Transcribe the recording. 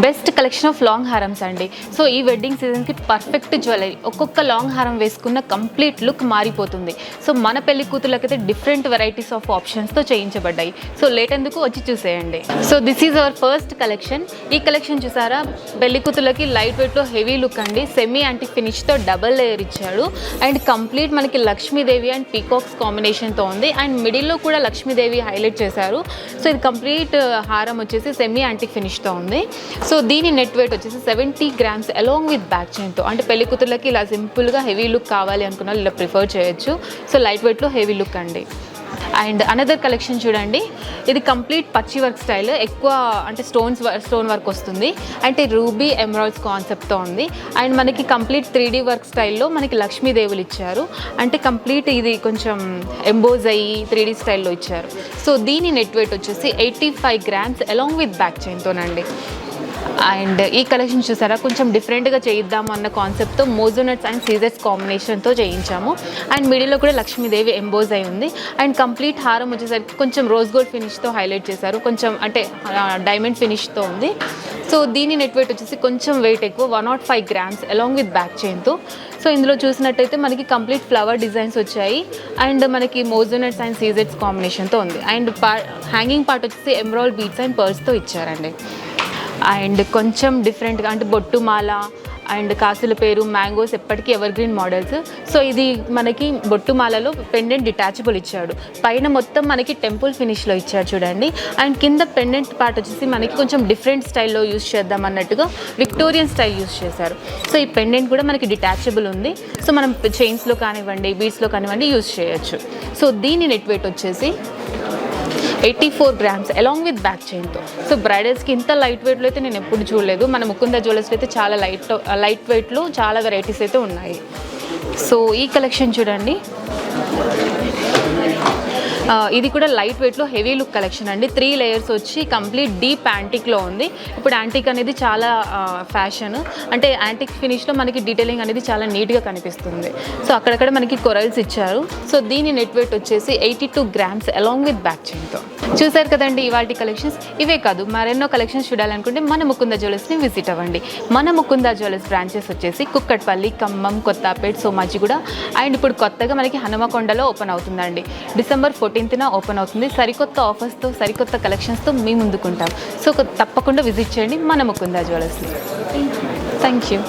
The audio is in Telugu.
బెస్ట్ కలెక్షన్ ఆఫ్ లాంగ్ హారమ్స్ అండి. సో ఈ వెడ్డింగ్ సీజన్కి పర్ఫెక్ట్ జ్యువెలరీ. ఒక్కొక్క లాంగ్ హారం వేసుకున్న కంప్లీట్ లుక్ మారిపోతుంది. సో మన పెళ్లి కూతుర్లకైతే డిఫరెంట్ వెరైటీస్ ఆఫ్ ఆప్షన్స్తో చేయించబడ్డాయి. సో లేట్ ఎందుకు వచ్చి చూసేయండి. So this is our first collection. ఈ కలెక్షన్ చూసారా, పెళ్లి కూతుర్లకి లైట్ వెయిట్లో హెవీ లుక్ అండి. సెమీ యాంటిక్ ఫినిష్తో డబల్ లేయర్ ఇచ్చాడు. అండ్ కంప్లీట్ మనకి లక్ష్మీదేవి అండ్ పీకాక్స్ కాంబినేషన్తో ఉంది. అండ్ మిడిల్లో కూడా లక్ష్మీదేవి హైలైట్ చేశారు. సో ఇది కంప్లీట్ హారం వచ్చేసి సెమీ యాంటిక్ ఫినిష్తో ఉంది. సో దీని నెట్ వెయిట్ వచ్చేసి 70 grams అలాంగ్ విత్ బ్యాక్ చైన్తో. అంటే పెళ్లి కూతుర్లకి ఇలా సింపుల్గా హెవీ లుక్ కావాలి అనుకున్న ఇలా ప్రిఫర్ చేయొచ్చు. సో లైట్ వెయిట్లో హెవీ లుక్ అండి. అండ్ అనదర్ కలెక్షన్ చూడండి, ఇది కంప్లీట్ పచ్చి వర్క్ స్టైల్. ఎక్కువ అంటే స్టోన్ వర్క్ వస్తుంది. అంటే రూబీ ఎమరాల్డ్స్ కాన్సెప్ట్తో ఉంది. అండ్ మనకి కంప్లీట్ 3D వర్క్ స్టైల్లో మనకి లక్ష్మీదేవులు ఇచ్చారు. అంటే కంప్లీట్ ఇది కొంచెం ఎంబోజ్ అయ్యి 3D స్టైల్లో ఇచ్చారు. సో దీని నెట్ వెయిట్ వచ్చేసి 85 grams అలాంగ్ విత్ బ్యాక్ చైన్తోనండి. అండ్ ఈ కలెక్షన్ చూసారా, కొంచెం డిఫరెంట్గా చేయిద్దాము అన్న కాన్సెప్ట్తో మోజోనట్స్ అండ్ సీజర్స్ కాంబినేషన్తో చేయించాము. అండ్ మిడిల్లో కూడా లక్ష్మీదేవి ఎంబోజ్ అయి ఉంది. అండ్ కంప్లీట్ హారం వచ్చేసరికి కొంచెం రోజ్ గోల్డ్ ఫినిష్తో హైలైట్ చేశారు. కొంచెం అంటే డైమండ్ ఫినిష్తో ఉంది. సో దీని నెట్ వెయిట్ వచ్చేసి కొంచెం వెయిట్ ఎక్కువ, 105 grams అలాంగ్ విత్ బ్యాక్ చైన్తో. సో ఇందులో చూసినట్టయితే మనకి కంప్లీట్ ఫ్లవర్ డిజైన్స్ వచ్చాయి. అండ్ మనకి మోజోనట్స్ అండ్ సీజర్స్ కాంబినేషన్తో ఉంది. అండ్ హ్యాంగింగ్ పార్ట్ వచ్చేసి ఎమరాల్డ్ బీడ్స్ అండ్ పర్ల్స్తో ఇచ్చారండి. అండ్ కొంచెం డిఫరెంట్గా అంటే బొట్టుమాల అండ్ కాసుల పేరు, మ్యాంగోస్ ఎప్పటికీ ఎవర్ గ్రీన్ మోడల్స్. సో ఇది మనకి బొట్టుమాలలో పెండెంట్ డిటాచబుల్ ఇచ్చాడు. పైన మొత్తం మనకి టెంపుల్ ఫినిష్లో ఇచ్చాడు చూడండి. అండ్ కింద పెండెంట్ పార్ట్ వచ్చేసి మనకి కొంచెం డిఫరెంట్ స్టైల్లో యూస్ చేద్దాం అన్నట్టుగా విక్టోరియన్ స్టైల్ యూస్ చేశారు. సో ఈ పెండెంట్ కూడా మనకి డిటాచబుల్ ఉంది. సో మనం చైన్స్లో కానివ్వండి, బీడ్స్లో కానివ్వండి యూస్ చేయొచ్చు. సో దీని నెట్ వెయిట్ వచ్చేసి 84 grams అలాంగ్ విత్ బ్యాక్ చైన్తో. సో బ్రైడల్స్కి ఇంత లైట్ వెయిట్లో అయితే నేను ఎప్పుడు చూడలేదు. మన ముకుంద జ్యువెలర్స్లో అయితే చాలా లైట్ వెయిట్లో చాలా వెరైటీస్ అయితే ఉన్నాయి. సో ఈ కలెక్షన్ చూడండి, ఇది కూడా లైట్ వెయిట్లో హెవీ లుక్ కలెక్షన్ అండి. 3 layers వచ్చి కంప్లీట్ డీప్ యాంటిక్లో ఉంది. ఇప్పుడు యాంటిక్ అనేది చాలా ఫ్యాషన్. అంటే యాంటిక్ ఫినిష్లో మనకి డీటెయిలింగ్ అనేది చాలా నీట్గా కనిపిస్తుంది. సో అక్కడక్కడ మనకి కొరల్స్ ఇచ్చారు. సో దీని నెట్ వెయిట్ వచ్చేసి 82 grams అలాంగ్ విత్ బ్యాక్ చైన్తో. చూసారు కదండి ఇవాళ కలెక్షన్స్. ఇవే కాదు, మరెన్నో కలెక్షన్స్ చూడాలనుకుంటే మన ముకుంద జ్యువెలర్స్ని విజిట్ అవ్వండి. మన ముకుంద జ్యువెలర్స్ బ్రాంచెస్ వచ్చేసి కుక్కట్పల్లి, ఖమ్మం, కొత్తపేట్, సోమాజిగూడ అండ్ ఇప్పుడు కొత్తగా మనకి హనుమకొండలో ఓపెన్ అవుతుందండి. December 14th ఓపెన్ అవుతుంది. సరికొత్త ఆఫర్స్తో, సరికొత్త కలెక్షన్స్తో మీ ముందుకుంటాం. సో తప్పకుండా విజిట్ చేయండి మన ముకుంద జ్యువెలర్స్ని. Thank you.